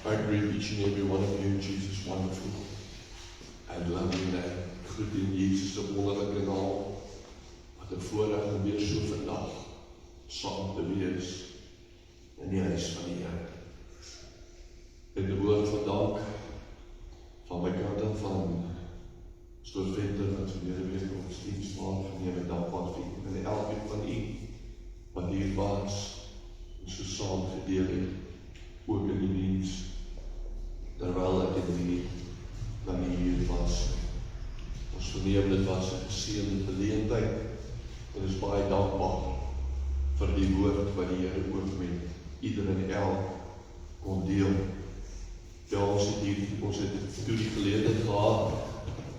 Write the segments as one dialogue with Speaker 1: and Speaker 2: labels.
Speaker 1: I greet each and every one of you in Jesus' wonderful and lovely name. Groet in Jesus' wonderlike naam. Wat 'n voorreg om weer so vandag saam te wees in die huis van die Here. In die woord van dank van my kant af van Stortventer wat verlede week godsdienst waargeneem en dankbaar vir u en elkeen van u wat hier was en so saam gedeel het, ook in die diens, terwyl ek in die dan hier was. Ons verneem dit was 'n geseënde geleentheid en is baie dankbaar vir die woord wat die Here ook met ieder en elk kon deel. Ja, ons het toe die geleentheid gehad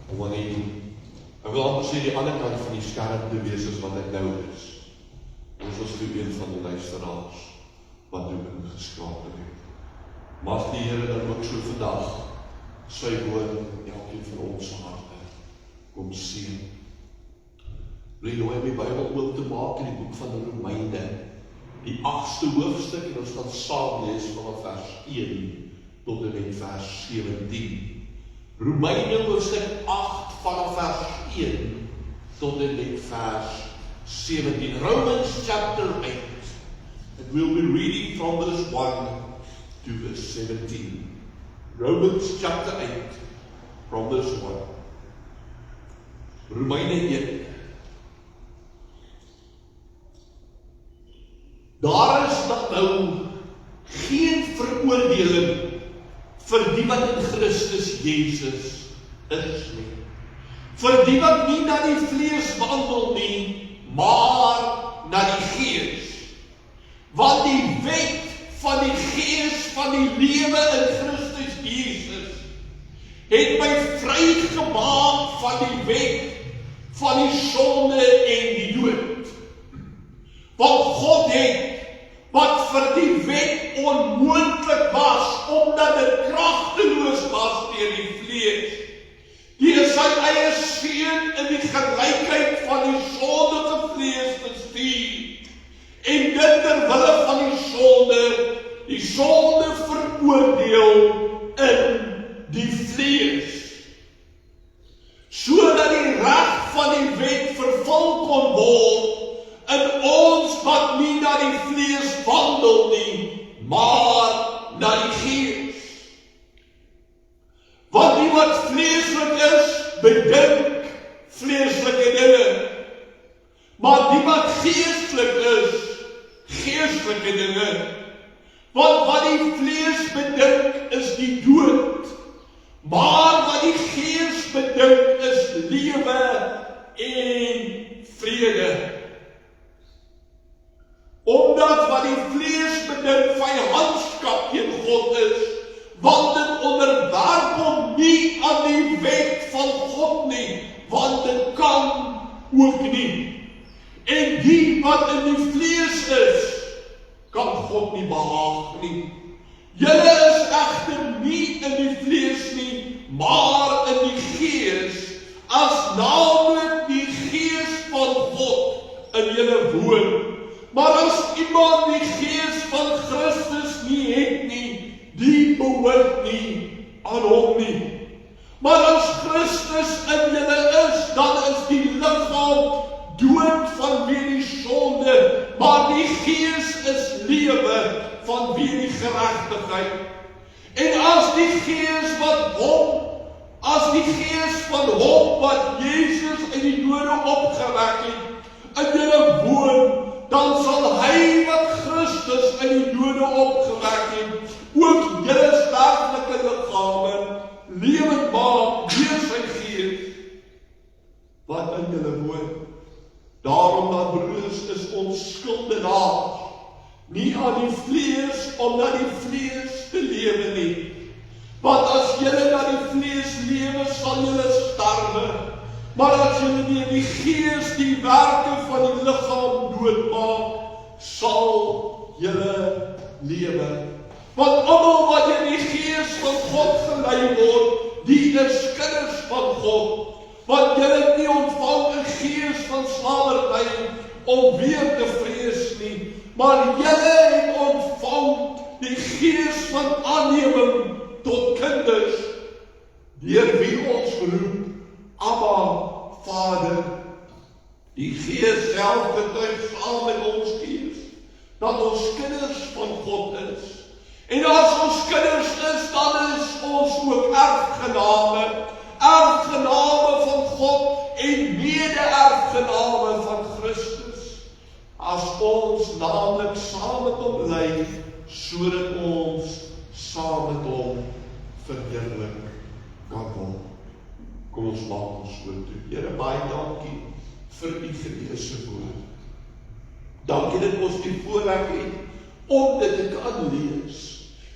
Speaker 1: om aan die, ek wil amper sê die ander kant van die skerm te wees as wat ek nou is. Ons was toe een van die luisteraars wat ook ingeskakel het. Mag die Here dan ook so vandag sy woord in elkeen van ons harte kom sien. Wil jy nou my Bybel oop te maak in die boek van Romeine, die 8ste hoofstuk, en ons gaan saam lees vanaf vers 1 tot en met vers 17. Romeine hoofstuk 8 vanaf vers 1 tot en met vers 17. Romans chapter 8. And we'll be reading from verse 1 to verse 17. Romans chapter 8 from verse 1. Romeine 1. Daar is nog nou geen veroordeling vir die wat in Christus Jesus is nie. Vir die wat nie na die vlees wandel nie, maar na die Gees. Want die wet van die Gees van die lewe in Christus Jesus het my vrygemaak van die wet van die sonde en die dood. Want God het wat vir die wet onmoontlik was, omdat dit kragteloos was deur die vlees, deur sy eie seun in die gelykheid van die sondige vlees te stuur, en dit terwille van die sonde veroordeel in die vlees, sodat die reg van die wet vervul kon word in ons wat nie na die vlees wandel nie, maar na die Gees. Want die wat vleeslik is, bedink vleeslike dinge, maar die wat geestelik is, geestelike dinge. Want wat die vlees bedink is die dood, maar wat die Gees bedink is lewe en vrede. Omdat wat die vlees bedink vyandskap teen God is, want dit onderwerp hom nie aan die wet van God nie, want dit kan ook nie. En die wat in die vlees is, kan God nie behaag nie. Julle is egter nie in die vlees nie, maar in die Gees, as naamlik die Gees van God in julle woon. Maar as iemand die Gees van Christus nie het nie, die behoort nie aan hom nie. Maar as Christus in julle is, dan is die liggaam dood vanweë die sonde, maar die Gees is lewe vanweë die geregtigheid. En as die Gees van hom wat Jesus uit die dode opgewek het, in julle woon, dan sal hy wat Christus uit die dode opgewek het, ook julle sterflike liggame lewend maak deur sy Gees wat in julle woon. Daarom dat broeders is ons skuldenaars, nie aan die vlees om na die vlees te lewe nie. Want as julle na die vlees lewe, sal julle sterwe. Maar as julle deur die Gees die werke van die liggaam doodmaak, sal julle lewe. Want almal wat in die Gees van God gelei word, die is kinders van God. Want julle het nie ontvang 'n gees van slawerny om weer te vrees nie, maar julle het ontvang die gees van aanneming tot kinders, deur wie ons roep, Abba, Vader. Die Gees self getuig saam met ons gees, dat ons kinders van God is. En as ons kinders is, dan is ons ook erfgename van God en mede-erfgename van Christus. As ons naamlik saam met hom ly, sodat ons saam met hom verheerlik kan word. Kom ons maak ons so toe. Here, baie dankie vir u geleesde woord. Dankie dat ons die voorreg het om dit te kan lees.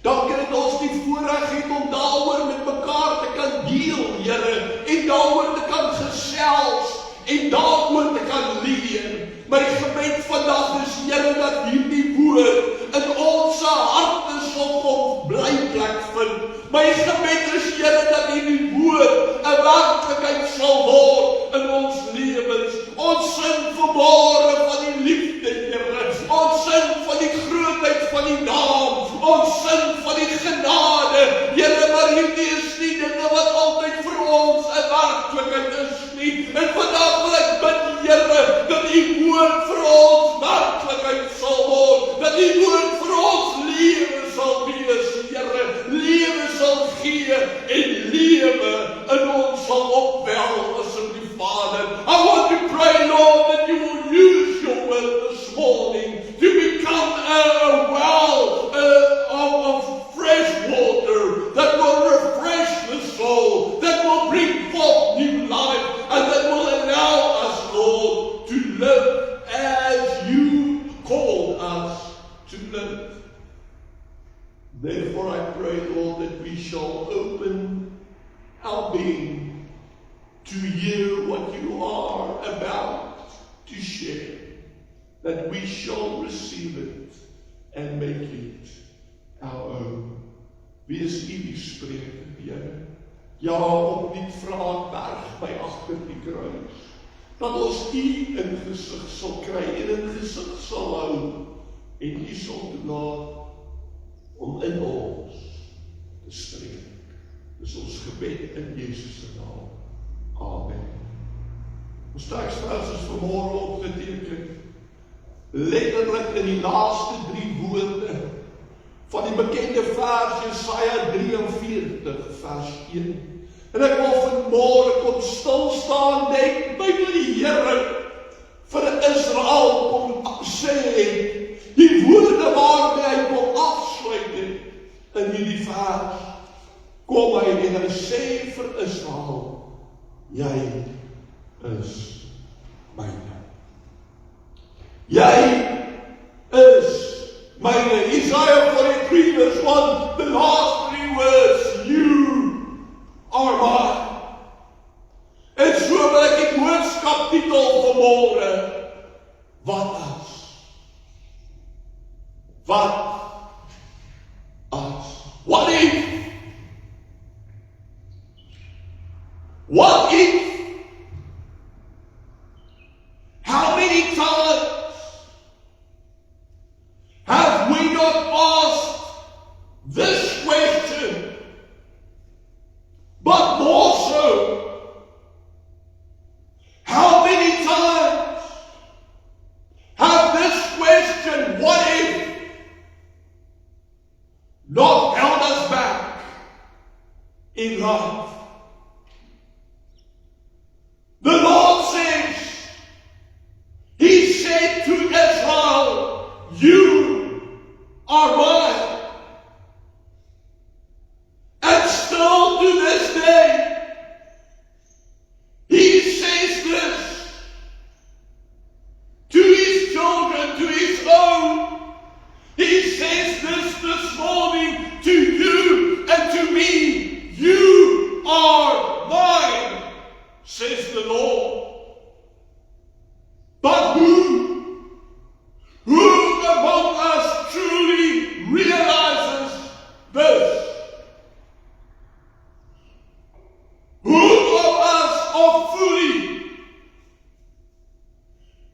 Speaker 1: Dankie dat ons die voorreg het om daaroor met mekaar te kan deel, Here, en daaroor te kan gesels, en daaroor te kan leer. My gebed vandag is, Here, dat hierdie woord in ons harte sal kom blyplek vind. My gebed is, Here, dat hierdie woord 'n werklikheid sal word in ons lewens. Ons sin vanmôre van die liefde, Here. Ons sin van die grootheid van die naam. Ons sin van die genade. Here, maar hierdie is nie dinge wat altyd vir ons 'n werklikheid is nie. En vandag wil ek bid, Here, dat die woord vir ons werklikheid sal word. Dat die woord vir ons lewe sal wees, Here. Lewe sal gee en lewe in ons sal opwel, asseblief, Vader. I want to pray, Lord, that you will use your word this morning to become a well of fresh water that will refresh the soul, that will bring forth new life, and that will allow us, Lord, to live as you called us to live. Therefore I pray, Lord, that we shall open our being to hear what you are about to share, that we shall receive it and make it our own. Wees u die spreker, Here. Ja, opnuut vra ek berg by agter die kruis, dat ons u in gesig sal kry en in gesig sal hou, en u sal toelaat om in ons te spreek. Dis ons gebed in Jesus se naam. Amen. Ons teksvers is vanmôre opgeteken, letterlik in die laaste 3 woorde van die bekende vers Jesaja 43 vers 1. En ek wil vanmôre kom stil staan, denk by die Here vir Israel kom sê, die woorde waarmee hy kom afsluit in hierdie vers, kom hy en hy sê vir Israel, jy is myne. Jy is myne. Isaiah 43 verse 1, the last 3 words, you are mine. En so wil ek die boodskap titel vanmôre, wat as? Wat as? What if? What if? How many times have we not asked this question? But more so, how many times have this question, what if, not held us back in life? The Lord says, He said to Israel, you are mine. And still to this day, He says this to His children, to His own. He says this morning to you and to me, you are mine, says the Lord. But who among us truly realizes this? Who of us are fully,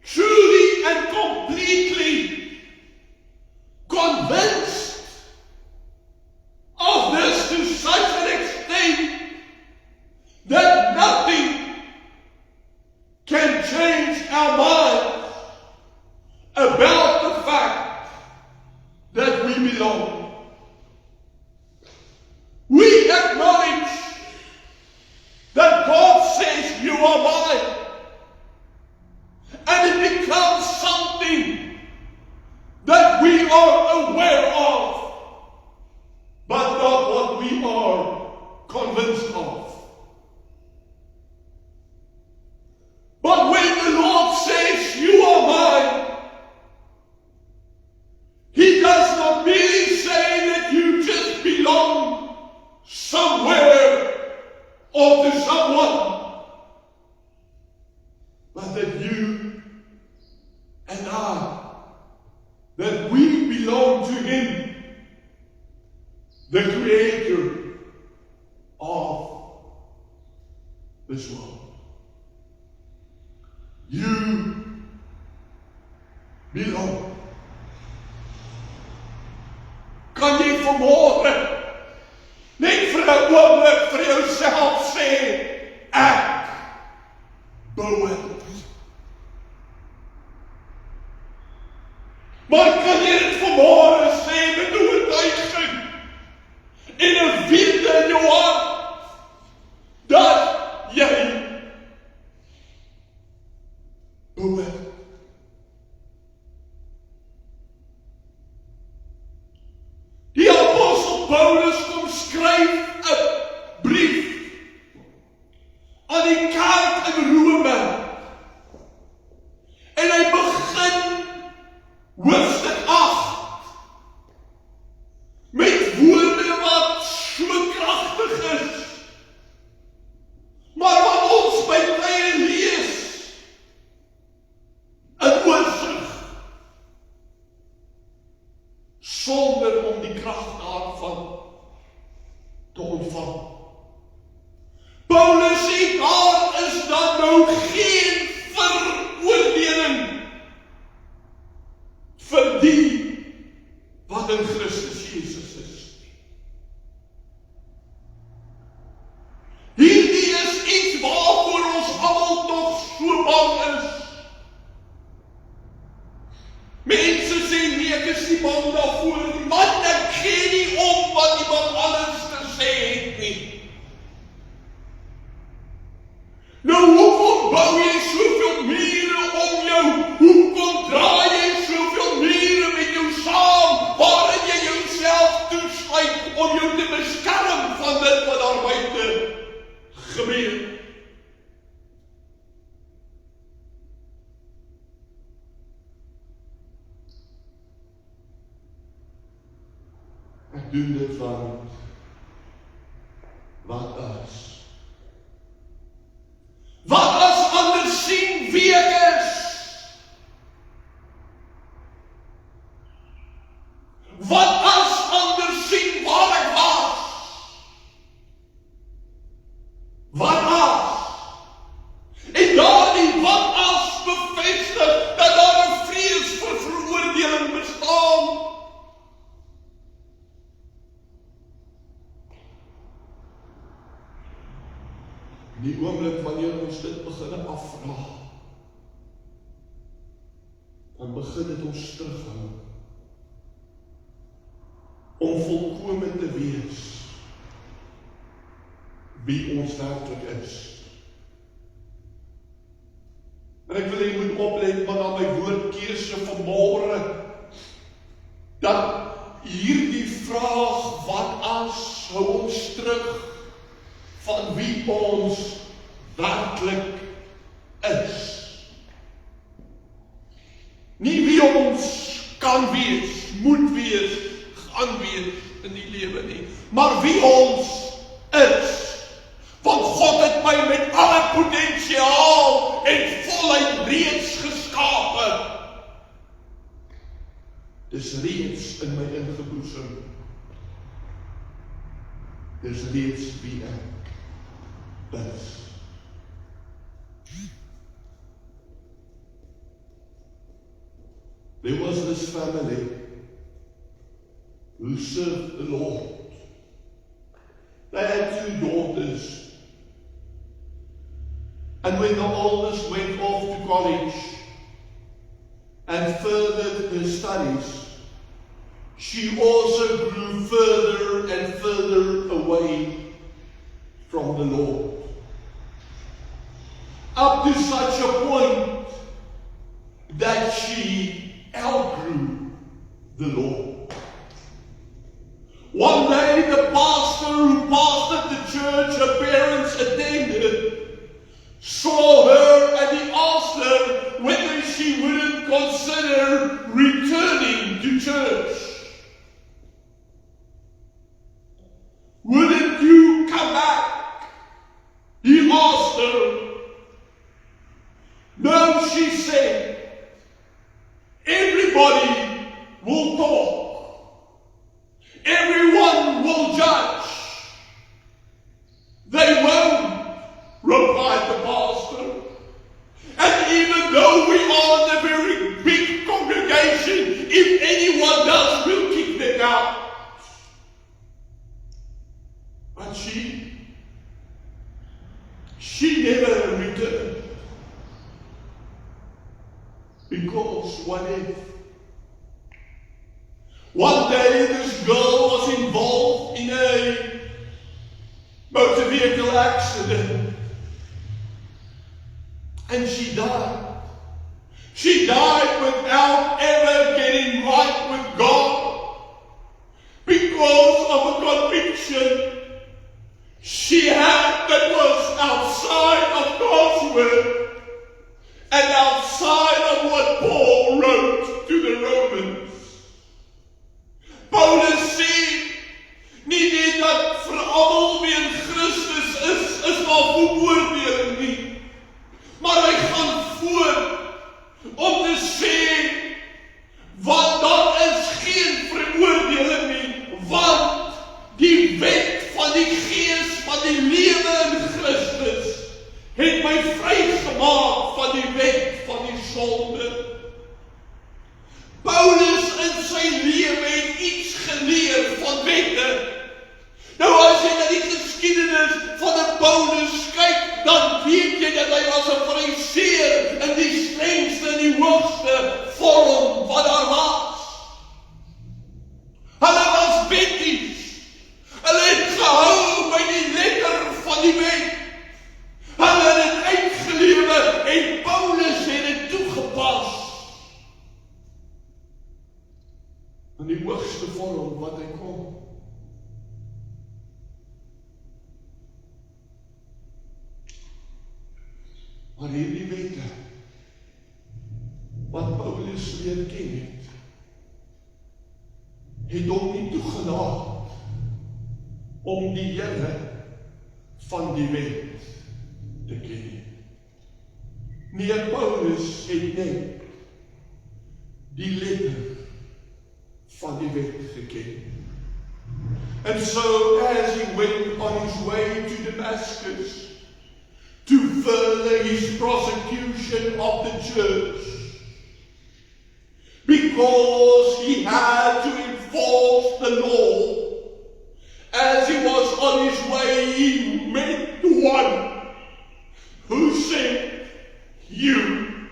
Speaker 1: truly and completely convinced we are aware of, but not what we are convinced of. But when the Lord says, you are mine, He does not merely say that you just belong somewhere or to someone, but that you and I, that we belong to Him, the Creator of this world. You belong. Kan jy vanmôre net vir 'n oomblik vir jouself sê, ek behoort. Maar kan jy dit vanmôre sê met oortuiging en 'n wete in jou hart dat jy behoort? Die apostel Paulus kom skryf 'n brief aan die kerk in Rome. En hy begin hoofstuk 8 met woorde wat so kragtig is, maar wat ons by tye lees in oorsig, sonder om die krag daarvan te ontvang. Paulus sê, daar is dan nou geen veroordeling vir die wat in Christus Jesus is. Hierdie is iets waarvoor ons almal nog so bang is. Mense sê, nee, ek is nie bang daarvoor nie, want ek gee nie om wat iemand anders gesê het nie. Nou, hoekom bou jy soveel mure om jou? Hoekom draai jy soveel mure met jou saam, waarin jy jouself toesluit om jou te beskerm van dit wat daar buite gebeur? Ek doen dit want wat as? Wat as ander sien wie ek is? Wat as ander sien waar ek was? Wat as? En daardie wat as bevestig dat daar 'n vrees vir veroordeling bestaan. Die oomblik wanneer ons dit begin afvra, dan begin dit ons terughou om volkome te wees wie ons werklik is. En ek wil jy moet oplet wat aan my woordkeuse vanmôre, dat hierdie vraag wat as hou ons terug van wie ons werklik is. Nie wie ons kan wees, moet wees, gaan wees in die lewe nie, maar wie ons is. Want God het my met alle potensiaal en volheid reeds geskape. Dis reeds in my ingeboesem. Dis reeds wie ek is. There was this family who served the Lord. They had 2 daughters. And when the oldest went off to college and furthered her studies, she also grew further and further away from the Lord. Up to such a point that she outgrew the law. One day, the pastor who pastored the church her parents attended saw her, and he asked her whether she wouldn't consider returning to church. Wouldn't you come back? He asked her. No, she said. Everybody will talk. Everyone will judge. They won't, replied the pastor. And even though we are in a very big congregation, if anyone does, we'll kick them out. But she never returned. Because what if? One day this girl was involved in a motor vehicle accident. And she died. She died without ever getting right with God. Because of a conviction she had that was outside of God's word. And outside of what Paul wrote to the Romans. Paulus sê, nie net dat vir almal wie in Christus is daar veroordeling nie. Maar hy gaan voort om te sê, want daar is geen veroordeling nie, want die wet van die gees van die lewe in Christus het my vrygemaak van die wet van die sonde. Paulus in sy lewe het iets geleer van wette. Nou as jy na die geskiedenis van 'n Paulus kyk, dan weet jy dat hy was 'n fariseer in die strengste en die hoogste vorm wat daar was. Hulle was wetties. Hulle het gehou by die letter van die wet. Hulle het dit uitgelewe en Paulus het dit toegepas. In die hoogste vorm wat hy kon. Maar hierdie wette, wat Paulus leer ken het hom nie toegelaat om die Here van die wet te ken. Nee, Paulus het net die letter van die wet geken. And so as he went on his way to Damascus to further his prosecution of the church, because he had to enforce the law, as he was on his way, he met one who said, "You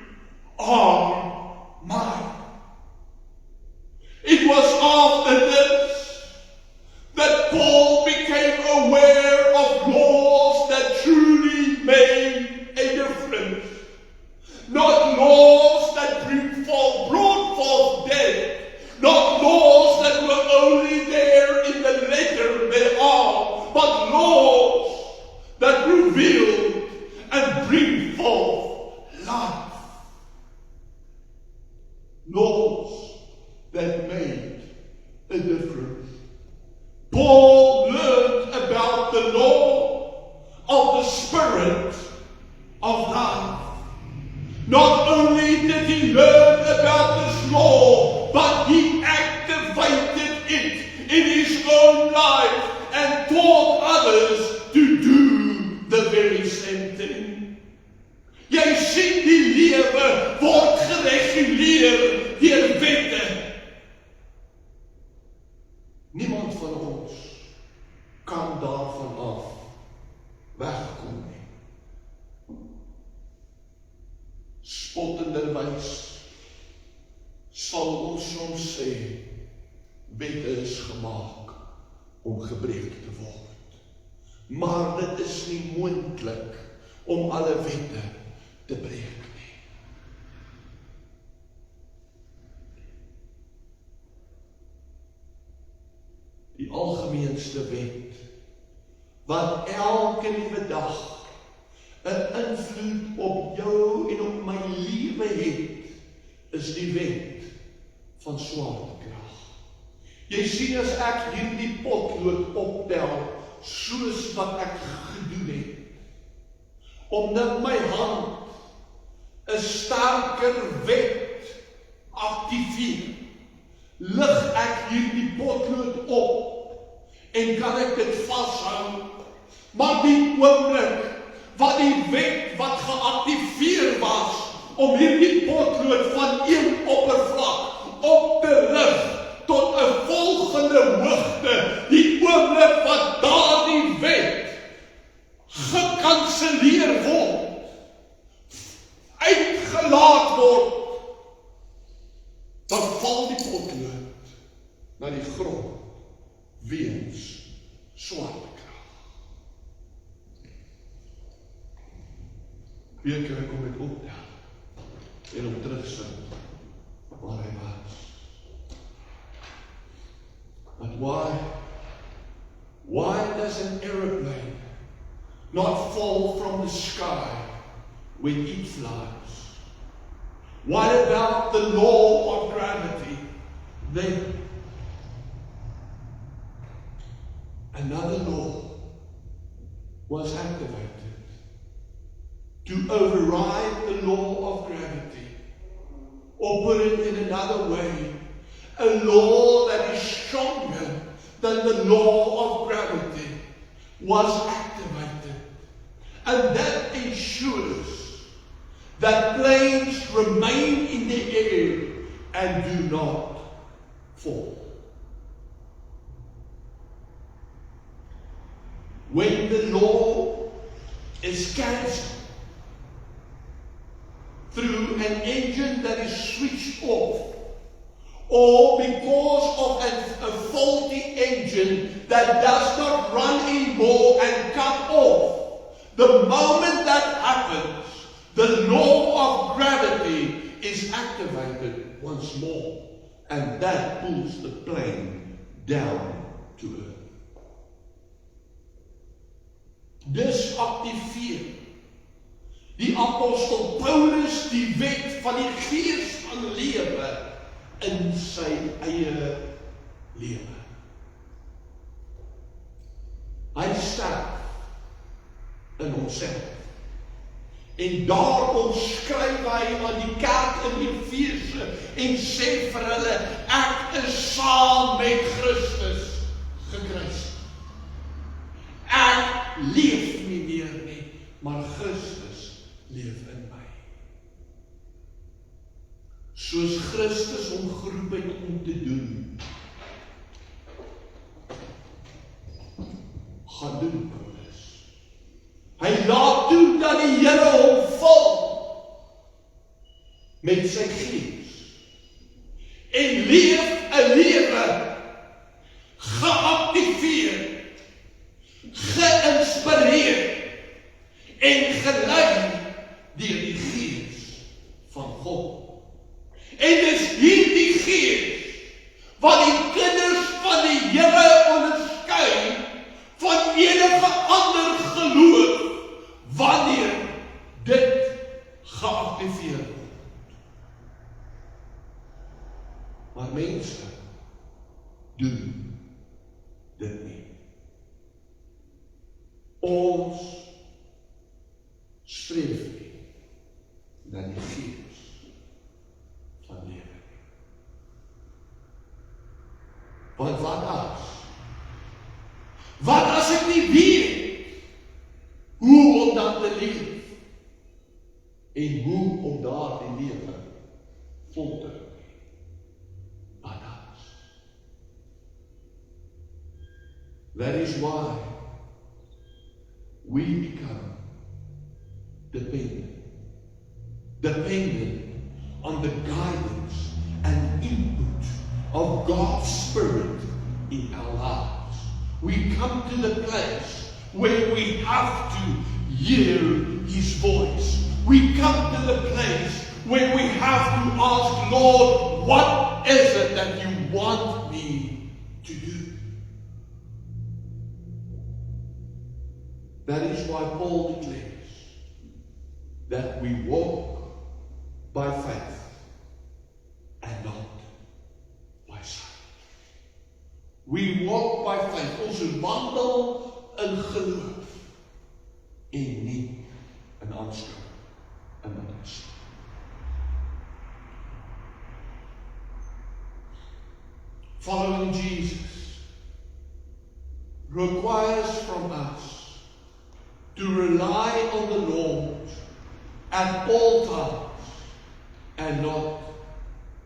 Speaker 1: are mine." It was after this that Paul became aware of laws that truly made a difference. Not laws that brought forth death. Not laws that were only there in the letter thereof, but laws that revealed and bring forth life. Laws that made a difference. Paul learned about the law of the Spirit of life. Not only did he learn about this law, but he activated it in his own life and taught others to do the very same thing. Jy sien die lewe word gereguleer deur wette. Niemand van ons kan daarvan af wegkom nie. Spottenderwys sal ons soms sê, wette is gemaak om gebreek te word. Maar dit is nie moontlik om alle wette te breek nie. algemeenste wet, wat elke liewe dag 'n invloed op jou en op my lewe het, is die wet van swaartekrag. Jy sien, as ek hierdie potlood optel, soos wat ek gedoen het, omdat my hand 'n sterker wet aktiveer, lig ek hierdie potlood op en kan ek dit vashou. Maar die oomblik wat die wet wat geaktiveer was om hierdie potlood van een oppervlak op te lig tot 'n volgende hoogte, die oomblik wat daardie wet gekanseleer word, uitgelaat word, dan val die potlood na die grond weens swaartekrag. Weer kan ek hom met optel en hom terugsit waar hy was. But why does an aeroplane not fall from the sky when it flies? What about the law of gravity? Then another law was activated to override the law of gravity. Or put it in another way, a law that is stronger than the law of gravity was activated. And that ensures that planes remain in the air and do not fall. When the law is cancelled through an engine that is switched off, or because of a faulty engine that does not run anymore and cut off, the moment that happens, the law of gravity is activated once more, and that pulls the plane down to earth. Dis aktiveer die apostel Paulus die wet van die gees van lewe in sy eie lewe. Hy sterf in homself. En daarom skryf hy aan die kerk in Efese en sê vir hulle, ek is saam met Christus gekruisig. Ek leef nie meer nie, maar Christus leef in my. Soos Christus hom geroep het om te doen, gaan doen Paulus. Hy laat toe dat die Here hom vul met sy gees en leef 'n lewe geaktiveer, geïnspireer en gelei deur die gees van God. En dis hierdie gees wat die kinders van die Here onderskei van enige ander geloof wanneer dit geaktiveer word. Maar mense doen dit nie. Ons streef nie na die gees van lewe. Want wat as ek nie weet hoe om dan te leef en hoe om daar die lewe vol te hou? Wat as? That is why we become dependent on the guidance and input of God's Spirit in our lives. We come to the place where we have to hear His voice. We come to the place where we have to ask, Lord, what is it that you want me to do? That is why Paul declares that we walk by faith and not by sight. We walk by faith. Ons wandel in geloof en nie in aanskou in ons. Following Jesus requires from us to rely on the Lord at all times and not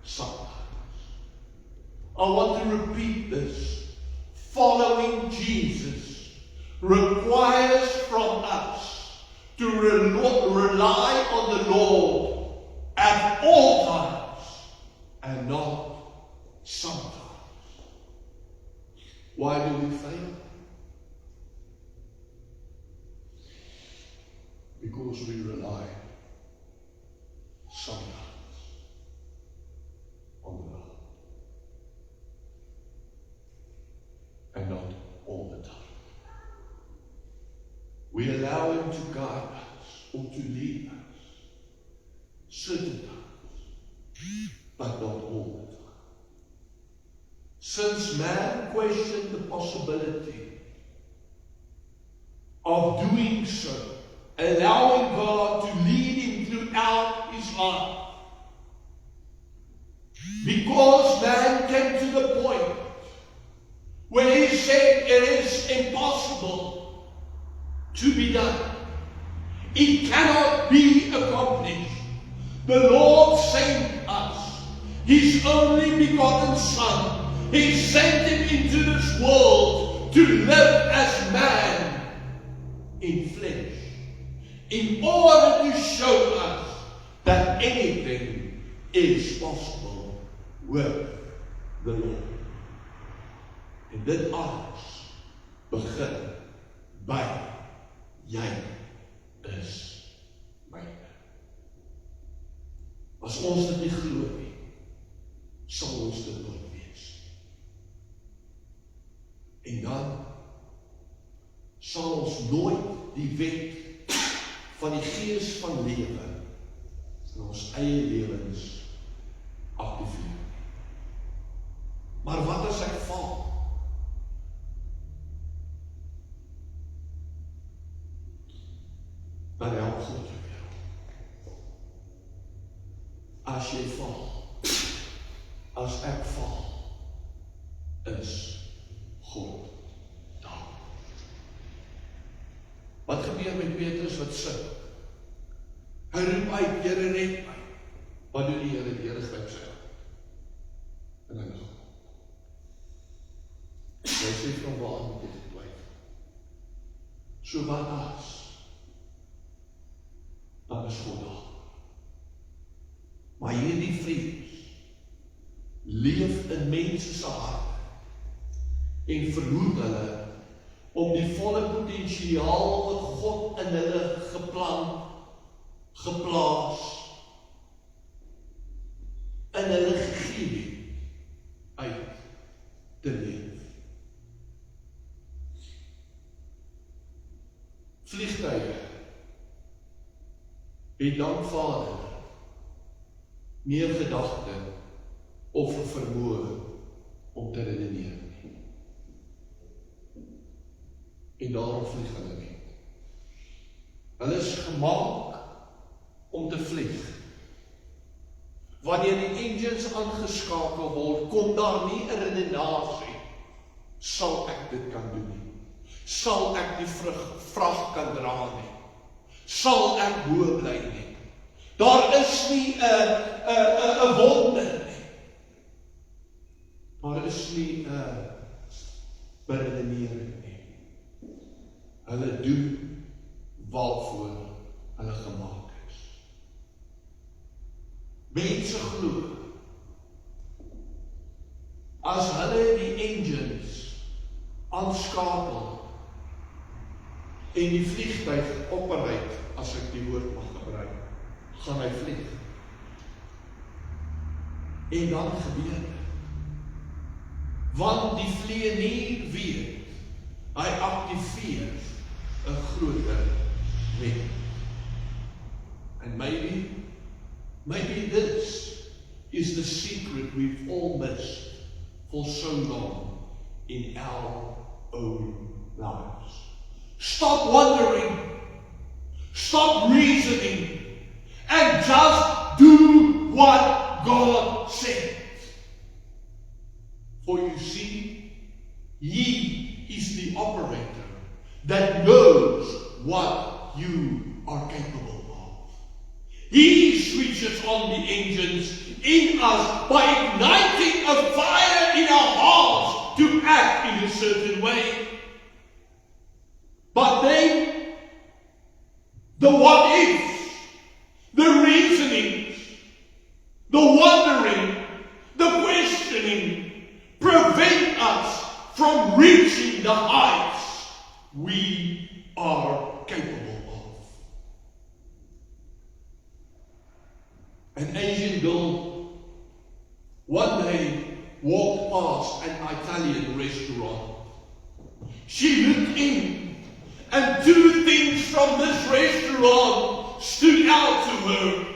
Speaker 1: sometimes. I want to repeat this. Following Jesus requires from us to rely on the Lord at all times and not sometimes. Why do we fail? Because we rely sometimes on the Lord and not all the time. We allow Him to guide us or to lead us certain times, but not all the time. Since man questioned the possibility of doing so, allowing God to lead him throughout his life, because man came to the point where he said it is impossible to be done. It cannot be accomplished. The Lord sent us His only begotten Son. He sent Him into this world to live as man in flesh, in order to show us that anything is possible with the Lord. En dit alles begin by jy is myne. As ons dit nie glo nie, sal ons dit nooit wees. En dan sal ons nooit die wet van die gees van lewe in ons eie lewens aktiveer. Maar wat as ek val? Dan help God jou weer. As jy val, as ek val, is God daar. Wat gebeur met Petrus wat sink? Hy roep uit, Here red my. Wat doen die Here? Die Here gryp sy hand. En hy gaan. Hy sê van waar moet jy twyfel? So wat as? Dan is God daar. Maar hierdie vrees leef in mense se harte en verhoed hulle om die volle potensiaal wat God in hulle geplaas, in hulle gegee uit te leef. Vliegtuie het dan Vader meer gedagte of vermoë om te redeneer nie. En daarom vlieg hulle nie. Hulle is gemaak om te vlieg. Wanneer die engines aangeskakel word, kom daar nie 'n redenasie. Sal ek dit kan doen nie? Sal ek die vrag kan dra nie? Sal ek bo bly nie? Daar is nie 'n wonder nie. Daar is nie 'n beredenering nie. Hulle doen waarvoor hulle gemaak is. Mense glo, as hulle die engines aanskakel en die vliegtuig operate, as ek die woord mag gebruik, gaan hy vlieg. En dan gebeur dit. Want die vlieënier weet, hy aktiveer 'n groter wet. And maybe this is the secret we've all missed for so long in our own lives. Stop wondering, stop reasoning, and just do what God said. For you see, He is the operator that knows what you are capable of. He switches on the engines in us by igniting a fire in our hearts to act in a certain way. But then, the what ifs, the reasonings, the wondering, the questioning prevent us from reaching the heights we are capable of. An Asian girl one day walked past an Italian restaurant. She looked in, and two things from this restaurant stood out to her.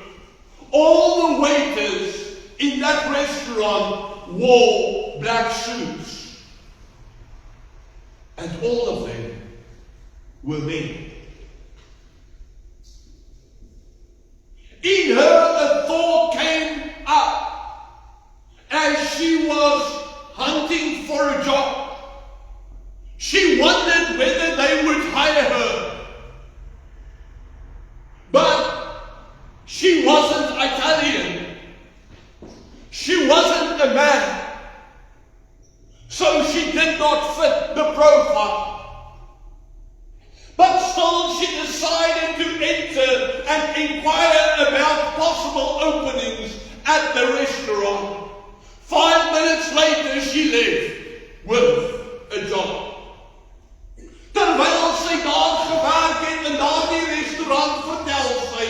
Speaker 1: All the waiters in that restaurant wore black suits, and all of them were men. In her, a thought came up as she was hunting for a job. She wondered whether they would hire her. But she wasn't Italian. She wasn't a man. So she did not fit the profile. But still she decided to enter and inquire about possible openings at the restaurant. 5 minutes later she left with a job. Terwyl sy daar gewerk het in daardie restaurant, vertel sy,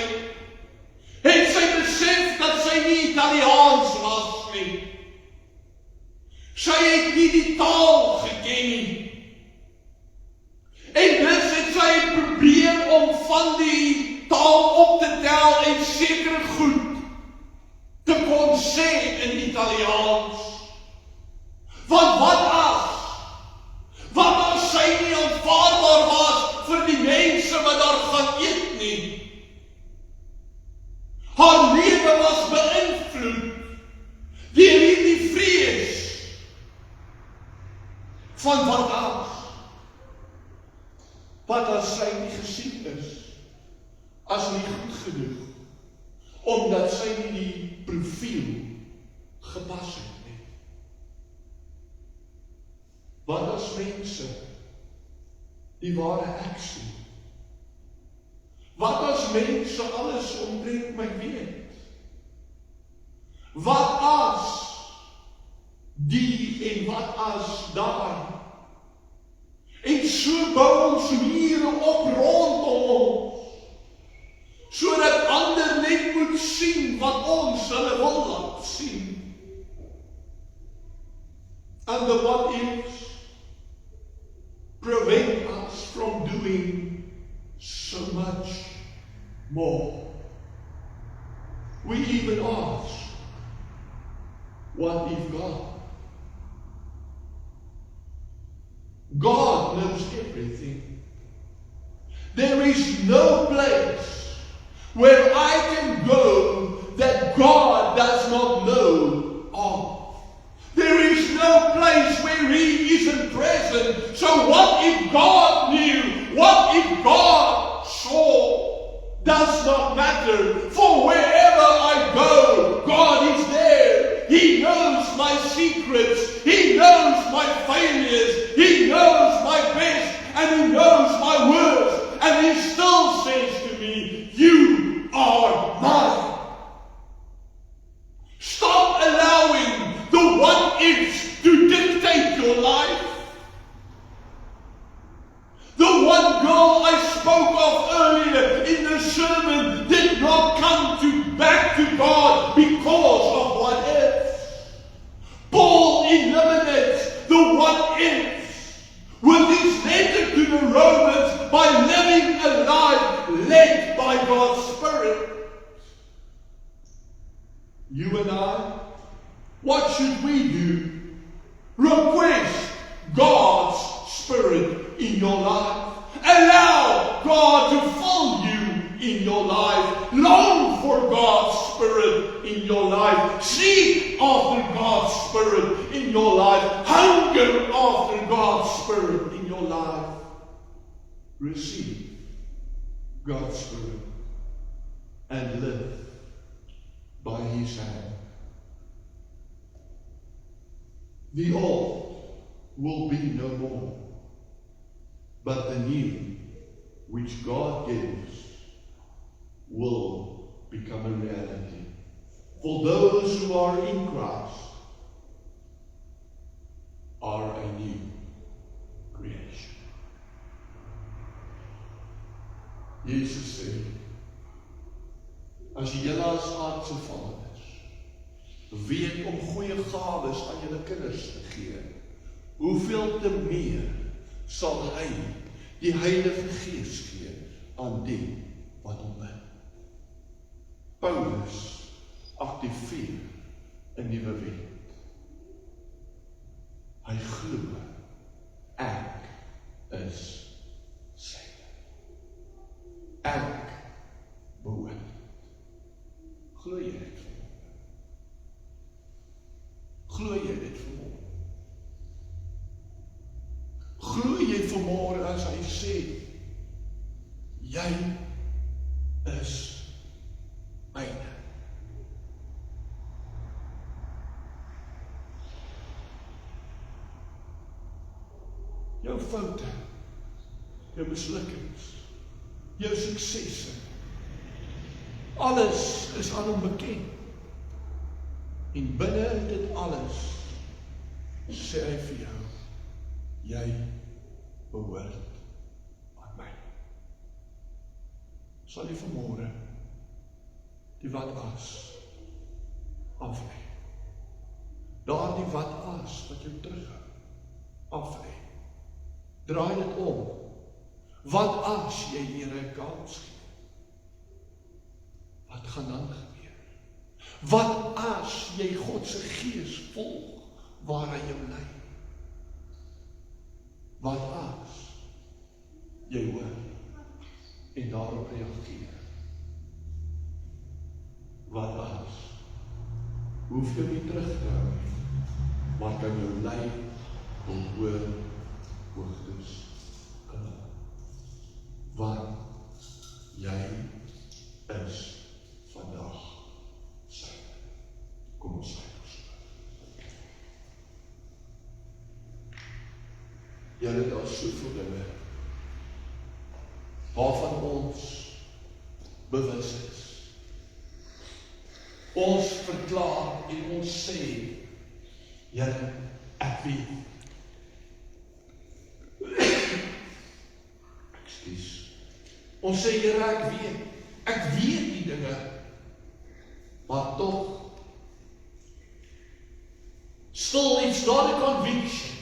Speaker 1: het sy besef dat sy nie Italiaans was nie. Sy het nie die taal geken nie. En dus het sy probeer om van die taal op te tel en seker goed te kon sê in Italiaans. Want wat as sy nie aanvaarbaar was vir die mense wat daar gaan eet nie? Haar lewe was beïnvloed deur hierdie vrees van wat as sy nie gesien is as nie goed genoeg, omdat sy nie die profiel gepas het nie. Wat as mense die ware ek sien? Wat as mense alles omtrent my weet? Wat as die en wat as daar? En so bou ons mure op rondom ons, sodat ander net moet sien wat ons hulle wil laat sien. And the what ifs prevent us from doing so much more. We even ask, what if God? God knows everything. There is no place where I can go that God does not know of. There is no place where He isn't present. So what if God knew? What if God saw? Does not matter. For wherever I go, God is there. He knows my secrets. He knows my failures. He knows my best. And He knows my worst. And He still says to me, you are mine. Stop allowing the what-ifs to dictate your life. The one girl I spoke of earlier in the sermon did not come back to God because of what-ifs. Paul eliminates the what-ifs with his letter to the Romans by What should we do? Request God's Spirit in your life. Allow God to fill you in your life. Long for God's Spirit in your life. Seek after God's Spirit in your life. Hunger after God's Spirit in your life. Receive God's Spirit and live by His hand. The old will be no more, but the new, which God gives, will become a reality. For those who are in Christ are a new creation. Jesus sê, as jy julle as aardse vaders weet om goeie gawes aan julle kinders te gee, hoeveel te meer sal hy die Heilige Gees gee aan die wat hom bid. Paulus aktiveer 'n nuwe wet. Hy glo ek is syne. Ek behoort. Glo jy dit vanmorgen? Glo jy dit vanmorgen? Glo jy vanmorgen as hy sê, jy is myne? Jou foute, jou mislukkings, jou suksesse, alles is aan hom bekend. En binne dit alles sê hy vir jou, jy behoort aan my. Sal jy vanmorgen die wat as aflê? Daar die wat as wat jou terughou, aflê. Draai dit om. Wat as jy hier 'n kans gee? Wat gaan dan gebeur? Wat as jy God se Gees volg waar hy jou lei? Wat as jy hoor en daarop reageer? Wat as hoef jy nie terug te hou, maar kan jou lei om hoër hoogtes klim? Want jy is vandag syne. Kom ons sluit ons. Here, daar is soveel dinge waarvan ons bewus is. Ons verklaar en ons sê, Here, ek weet. Ekskuus. Ons sê, Here, ek weet. Ek weet die dinge, maar tog, still it's not a conviction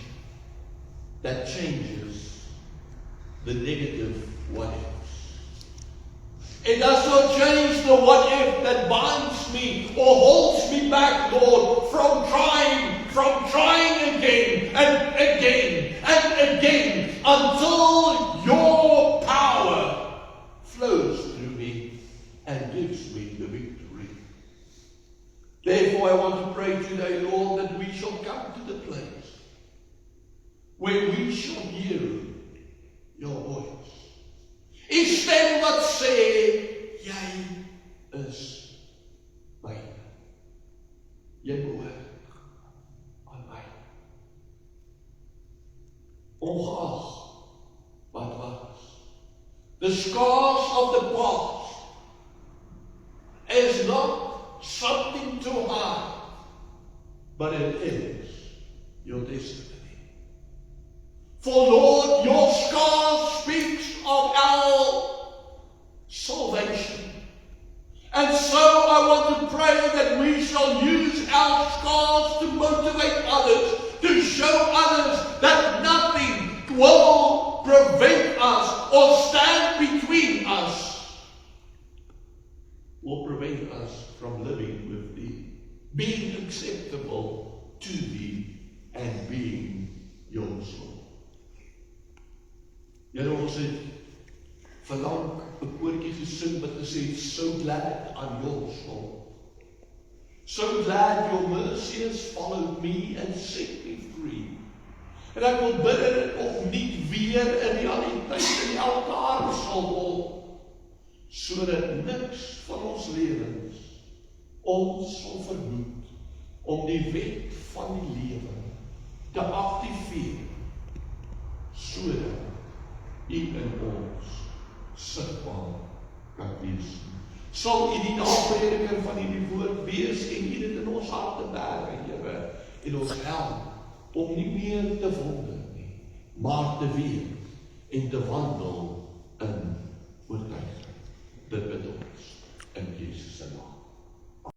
Speaker 1: that changes the negative what ifs. It does not change the what if that binds me or holds me back, Lord, from trying again and again and again until your power flows through me and gives me the victory. Therefore, I want to pray today, Lord, that we shall come to the place where we shall hear your voice. Die stem wat sê, jy is myne. Jy behoort aan my. Ongeag wat was. The scars of the past is not something to hide, but it is your destiny. For Lord, your scars speaks of our salvation. And so I want to pray that we shall use our scars to motivate others, to show others that nothing will prevent us or stand between us or prevent us from living with thee being acceptable to thee, and being your soul. Here ons het vandag 'n koortjie gesing wat gesê, so glad on your soul. So glad your mercy has followed me and set me free. En ek wil bid dat dit opnuut weer in realiteit in elke hart sal word, sodat niks van ons lewens ons sal verhoed om die wet van die lewe te aktiveer, sodat U in ons sigbaar kan wees. Sal U die naprediker van hierdie woord wees en U dit in ons harte berg, Here, en ons help om nie meer te wonder nie, maar te weet en te wandel in oortuiging. Dit bid ons in Jesus se naam.